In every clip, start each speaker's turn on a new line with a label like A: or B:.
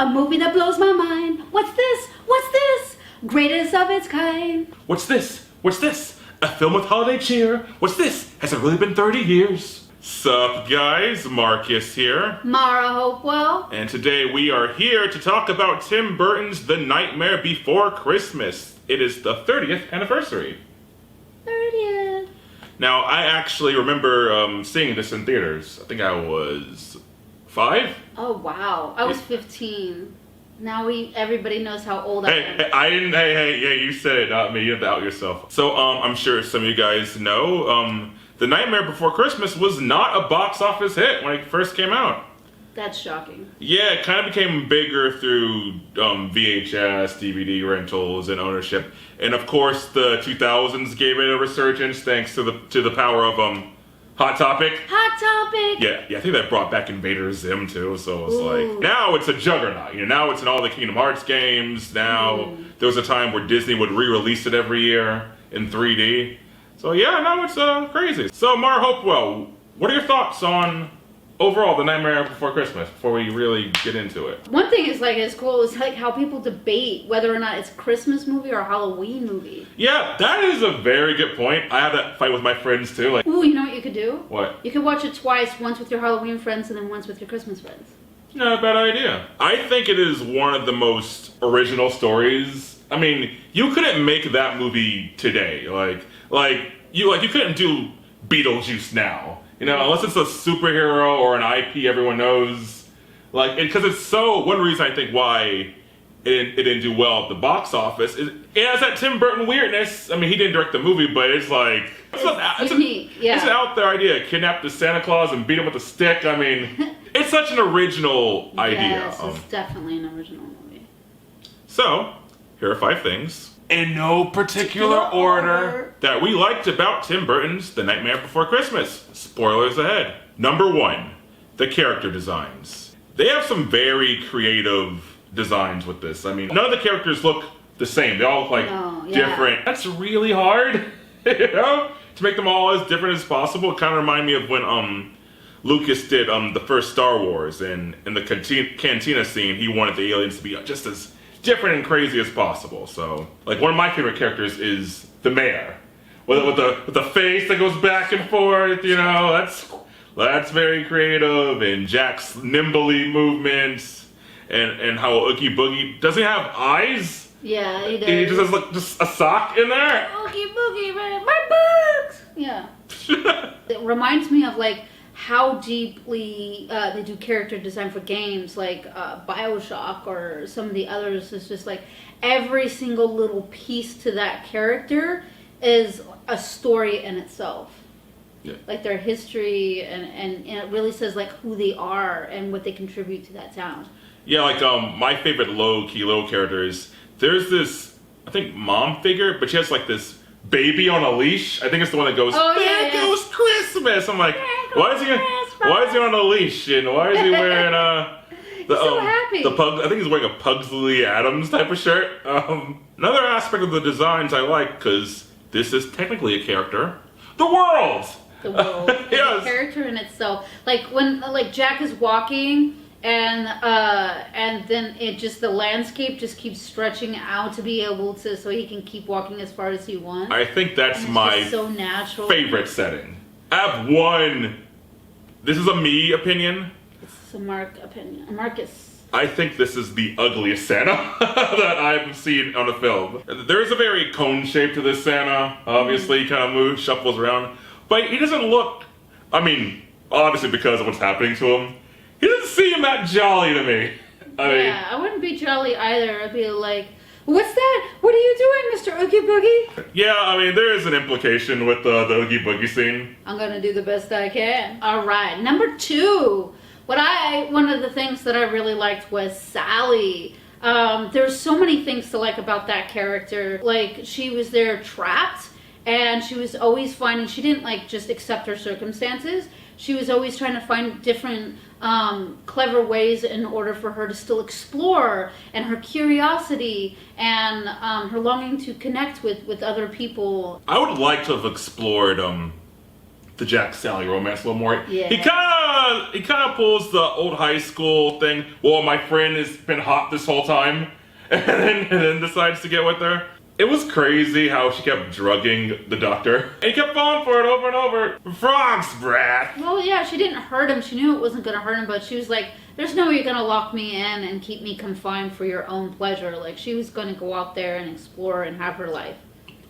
A: A movie that blows my mind. What's this? What's this? Greatest of its kind.
B: What's this? What's this? A film with holiday cheer? What's this? Has it really been 30 years? Sup guys, Marcus here.
A: Mara Hopewell.
B: And today we are here to talk about Tim Burton's The Nightmare Before Christmas. It is the 30th anniversary.
A: 30th.
B: Now, I actually remember seeing this in theaters. I think I was 5?
A: Oh wow, I was 15. Now everybody knows how old I am.
B: Hey, I didn't. Hey, you said it, not me. You have to out yourself. So, I'm sure some of you guys know, The Nightmare Before Christmas was not a box office hit when it first came out.
A: That's shocking.
B: Yeah, it kind of became bigger through VHS, DVD rentals, and ownership. And of course, the 2000s gave it a resurgence thanks to the power of Hot Topic.
A: Hot Topic.
B: Yeah, I think that brought back Invader Zim too. So it's
A: Ooh.
B: like now it's a juggernaut. Now it's in all the Kingdom Hearts games. Now there was a time where Disney would re-release it every year in 3D. So yeah, now it's crazy. So Mara Hopewell, what are your thoughts on overall The Nightmare Before Christmas before we really get into it?
A: One thing is cool is like how people debate whether or not it's a Christmas movie or a Halloween movie.
B: Yeah, that is a very good point. I have that fight with my friends too. Like,
A: Ooh, you know what you could do?
B: what?
A: You could watch it twice, once with your Halloween friends and then once with your Christmas friends.
B: Not a bad idea. I think it is one of the most original stories. I mean, you couldn't make that movie today. Like you couldn't do Beetlejuice now. Unless it's a superhero or an IP everyone knows. Because it's so. One reason I think why it didn't do well at the box office is it has that Tim Burton weirdness. I mean, he didn't direct the movie, but it's like
A: It's unique. Yeah.
B: It's an out there idea. Kidnap the Santa Claus and beat him with a stick. I mean, it's such an original idea.
A: Yes, it's definitely an original movie.
B: So, here are 5 things, in no particular order, that we liked about Tim Burton's The Nightmare Before Christmas. Spoilers ahead. Number 1, the character designs. They have some very creative designs with this. I mean, none of the characters look the same. They all look different. That's really hard, to make them all as different as possible. It kind of reminded me of when Lucas did the first Star Wars, and in the cantina scene, he wanted the aliens to be just as different and crazy as possible. So, like, one of my favorite characters is the mayor, with the face that goes back and forth. That's very creative. And Jack's nimbly movements, and how Oogie Boogie doesn't have eyes.
A: Yeah, he does.
B: He just has just a sock in there.
A: Oogie Boogie, man, my bugs. Yeah. It reminds me of how deeply they do character design for games like BioShock or some of the others. It's just like every single little piece to that character is a story in itself.
B: Yeah.
A: Like their history and it really says like who they are and what they contribute to that town.
B: Yeah, my favorite low character is there's this, I think, mom figure, but she has this baby on a leash. I think it's the one that goes, there goes Christmas. I'm like, why is he on a leash, and why is he wearing
A: so happy.
B: the pug? I think he's wearing a Pugsley Adams type of shirt. Another aspect of the designs I like, because this is technically a character, the world.
A: The world,
B: Yes.
A: The character in itself. Like when Jack is walking. And then the landscape just keeps stretching out to be able to, so he can keep walking as far as he wants.
B: I think that's my
A: so natural.
B: favorite setting. I have one. This is a me opinion.
A: It's a Marcus.
B: I think this is the ugliest Santa that I've seen on a film. There is a very cone shape to this Santa. Obviously, he kind of shuffles around, but he doesn't look. I mean, obviously because of what's happening to him. He doesn't seem that jolly to me.
A: I wouldn't be jolly either. I'd be like, what's that? What are you doing, Mr. Oogie Boogie?
B: Yeah, I mean, there is an implication with the Oogie Boogie scene.
A: I'm gonna do the best I can. All right, number 2. One of the things that I really liked was Sally. There's so many things to like about that character. Like, she was there trapped, and she was always finding, she didn't just accept her circumstances. She was always trying to find different clever ways in order for her to still explore, and her curiosity and her longing to connect with other people.
B: I would like to have explored the Jack Sally romance a little more.
A: Yeah.
B: He kind of pulls the old high school thing. Well, my friend has been hot this whole time, and then decides to get with her. It was crazy how she kept drugging the doctor. And he kept falling for it over and over. Frog's breath.
A: Well, yeah, she didn't hurt him. She knew it wasn't going to hurt him, but she was like, there's no way you're going to lock me in and keep me confined for your own pleasure. Like, she was going to go out there and explore and have her life.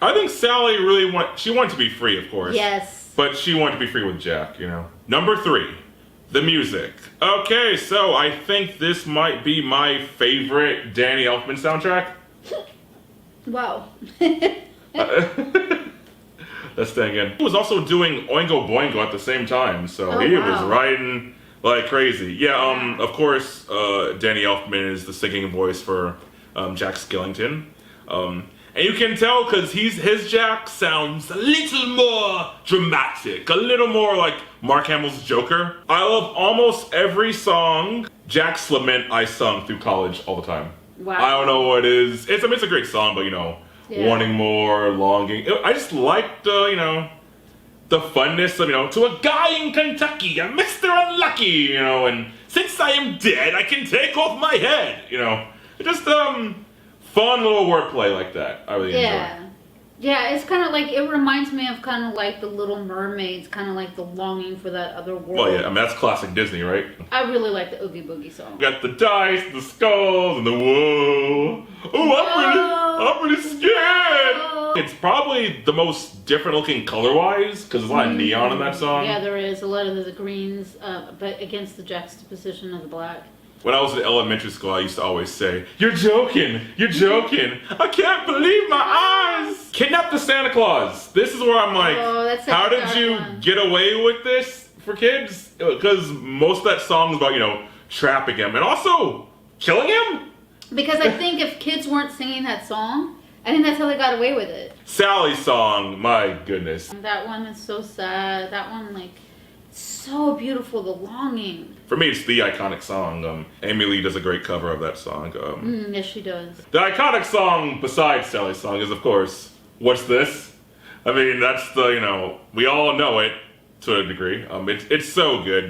B: I think Sally really wanted to be free, of course.
A: Yes.
B: But she wanted to be free with Jack, you know. Number 3, the music. Okay, so I think this might be my favorite Danny Elfman soundtrack.
A: Wow.
B: Let's stay again. He was also doing Oingo Boingo at the same time, so
A: Oh,
B: he
A: wow.
B: was writing like crazy. Yeah, of course, Danny Elfman is the singing voice for Jack Skellington. And you can tell because his Jack sounds a little more dramatic, a little more like Mark Hamill's Joker. I love almost every song Jack's Lament I sung through college all the time.
A: Wow.
B: I don't know what it is. It's a great song, but you know,
A: Yeah.
B: wanting more, longing. I just liked the funness of, to a guy in Kentucky, I'm Mr. Unlucky, and since I am dead, I can take off my head, Just fun little wordplay like that. I really enjoy.
A: Yeah, it's kind of like, it reminds me of kind of like the Little Mermaids, kind of like the longing for that other world.
B: Well, yeah, I mean, that's classic Disney, right?
A: I really like the Oogie Boogie song.
B: Got the dice, the skulls, and the whoa. Oh, I'm pretty scared. It's probably the most different looking color-wise, because there's a lot of neon in that song.
A: Yeah, there is a lot of the greens, but against the juxtaposition of the black.
B: When I was in elementary school, I used to always say, "You're joking! You're joking! I can't believe my eyes!" Kidnap the Santa Claus. This is where I'm like,
A: Oh, that's
B: how
A: a
B: did
A: dark
B: you
A: one.
B: get away with this for kids? Because most of that song is about, trapping him and also killing him.
A: Because I think if kids weren't singing that song, I think that's how they got away with it.
B: Sally's song, my goodness.
A: That one is so sad. That one, like, so beautiful, the longing.
B: For me, it's the iconic song. Amy Lee does a great cover of that song.
A: Yes, she does.
B: The iconic song besides Sally's song is, of course, What's This? I mean, that's the, we all know it to a degree. It's so good.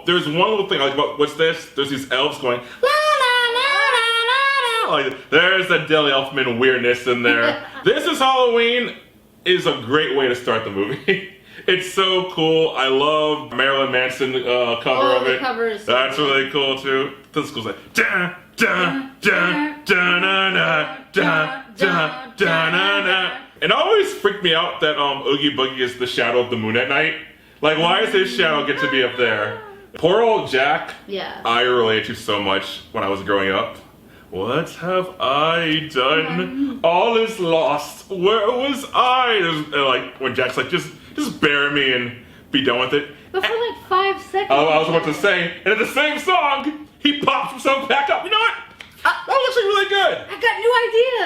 B: There's one little thing I like about What's This? There's these elves going, la la la la la. Like, there's that Danny Elfman weirdness in there. This Is Halloween is a great way to start the movie. It's so cool. I love Marilyn Manson cover of
A: the
B: it.
A: cover is so
B: That's
A: good.
B: really cool too. This goes like da da da da na na da da da na na. It always freaked me out that Oogie Boogie is the shadow of the moon at night. Like, why does his shadow get to be up there? Poor old Jack.
A: Yeah.
B: I relate to so much when I was growing up. What have I done? All is lost. Where was I? Like when Jack's like, just bury me and be done with it.
A: But for like 5 seconds.
B: I was about to say, and in the same song, he pops himself back up. You know what? That was actually really good.
A: I got new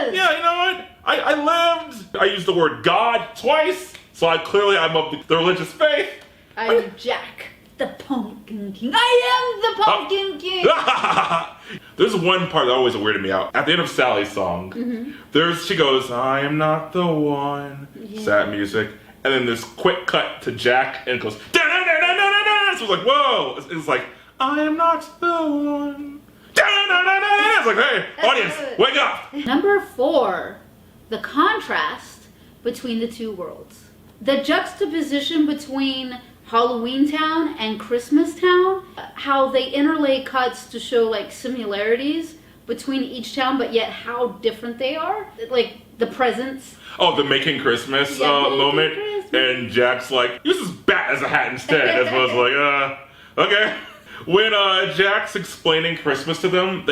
A: ideas.
B: Yeah, you know what? I used the word God twice, so I'm of the religious faith.
A: I'm Jack, the Pumpkin King. I am the Pumpkin King.
B: There's one part that always weirded me out. At the end of Sally's song, she goes, I am not the one.
A: Yeah.
B: Sad music. And then this quick cut to Jack, and it goes, da-da-da-da-da-da-da. So it's like, whoa. It's like, I am not the one. Da-da-da-da-da-da. It's like, hey, audience, wake up.
A: Number 4, the contrast between the two worlds. The juxtaposition between Halloween Town and Christmas Town, how they interlay cuts to show like similarities between each town, but yet how different they are. Like the presents.
B: Oh, the Making Christmas
A: Yeah, Making
B: moment.
A: Christmas.
B: And Jack's like, use this bat as a hat instead. As well as like, okay. When Jack's explaining Christmas to them,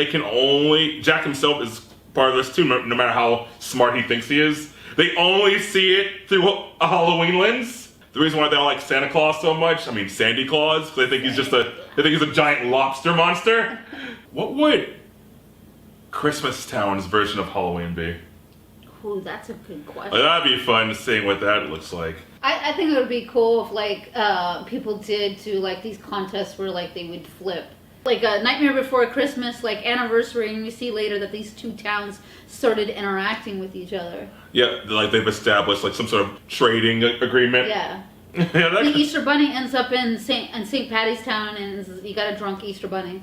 B: Jack himself is part of this too, no matter how smart he thinks he is. They only see it through a Halloween lens. The reason why they all like Santa Claus so much, Sandy Claus, because they think he's a giant lobster monster. What would Christmas Town's version of Halloween be?
A: Ooh, that's a good question.
B: That'd be fun to see what that looks like.
A: I think it would be cool if like people did do like these contests where like they would flip. Like Nightmare Before Christmas, like anniversary, and you see later that these two towns started interacting with each other.
B: Yeah, like they've established like some sort of trading agreement.
A: Yeah.
B: Yeah,
A: The
B: that-
A: Easter Bunny ends up in St. Patty's Town, and you got a drunk Easter Bunny.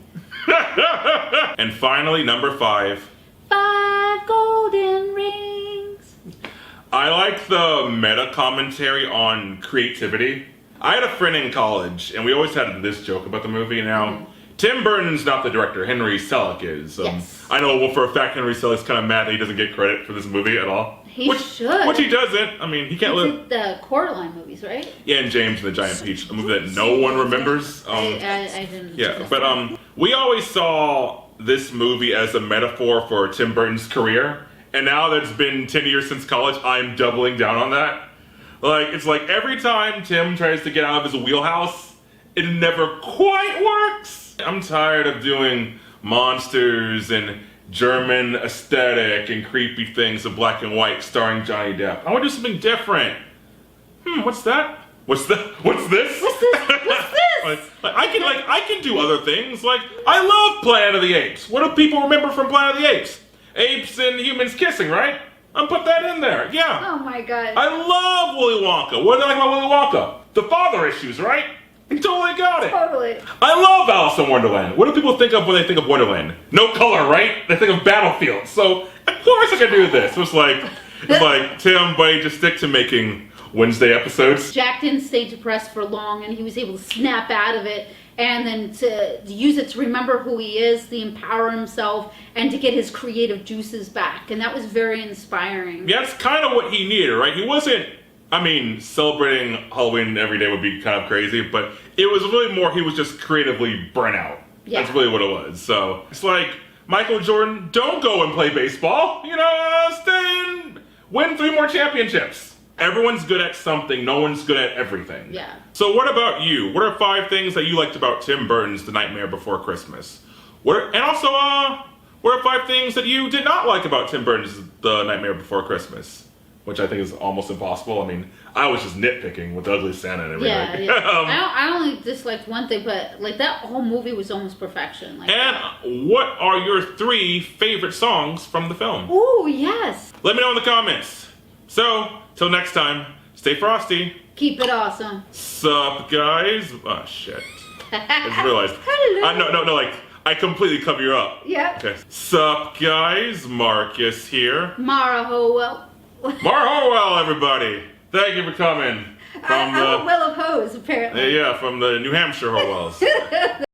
B: And finally, number 5.
A: 5 golden rings.
B: I like the meta commentary on creativity. I had a friend in college, and we always had this joke about the movie. Now, Tim Burton's not the director, Henry Selick is.
A: Yes.
B: I know for a fact Henry Selick's kind of mad that he doesn't get credit for this movie at all.
A: He should.
B: Which he doesn't. I mean, he can't
A: He
B: live.
A: did the Coraline movies, right?
B: Yeah, and James and the Giant Peach, a movie that no one remembers.
A: I didn't.
B: Yeah, but we always saw this movie as a metaphor for Tim Burton's career, and now that it's been 10 years since college, I'm doubling down on that. Like, it's like every time Tim tries to get out of his wheelhouse, it never quite works. I'm tired of doing monsters and German aesthetic and creepy things in black and white starring Johnny Depp. I want to do something different. What's that? What's this?
A: What's this? What's this?
B: I can do other things. Like, I love Planet of the Apes. What do people remember from Planet of the Apes? Apes and humans kissing, right? I'll put that in there. Yeah.
A: Oh my god.
B: I love Willy Wonka. What do I like about Willy Wonka? The father issues, right? You totally got it.
A: Totally.
B: I love Alice in Wonderland. What do people think of when they think of Wonderland? No color, right? They think of Battlefield. So, of course I can do this. It's like, Tim, buddy, just stick to making Wednesday episodes.
A: Jack didn't stay depressed for long, and he was able to snap out of it and then to use it to remember who he is, to empower himself, and to get his creative juices back. And that was very inspiring.
B: Yeah, that's kind of what he needed, right? He wasn't, I mean, celebrating Halloween every day would be kind of crazy, but it was really more he was just creatively burnt out.
A: Yeah.
B: That's really what it was. So it's like, Michael Jordan, don't go and play baseball. You know, stay and win 3 more championships. Everyone's good at something. No one's good at everything.
A: Yeah.
B: So what about you? What are 5 things that you liked about Tim Burton's The Nightmare Before Christmas? What are 5 things that you did not like about Tim Burton's The Nightmare Before Christmas? Which I think is almost impossible. I mean, I was just nitpicking with Ugly Santa and everything.
A: Yeah. I only disliked one thing, but like that whole movie was almost perfection. Like
B: And what are your 3 favorite songs from the film?
A: Ooh, yes.
B: Let me know in the comments. So, till next time, stay frosty.
A: Keep it awesome.
B: Sup, guys? Oh, shit. I just realized.
A: Hello.
B: No, like, I completely cover you up.
A: Yep.
B: Okay. Sup, guys? Marcus here.
A: Mara Howell.
B: Mar Howell, everybody. Thank you for coming.
A: I'm a well of hose, apparently.
B: Yeah, from the New Hampshire Howells.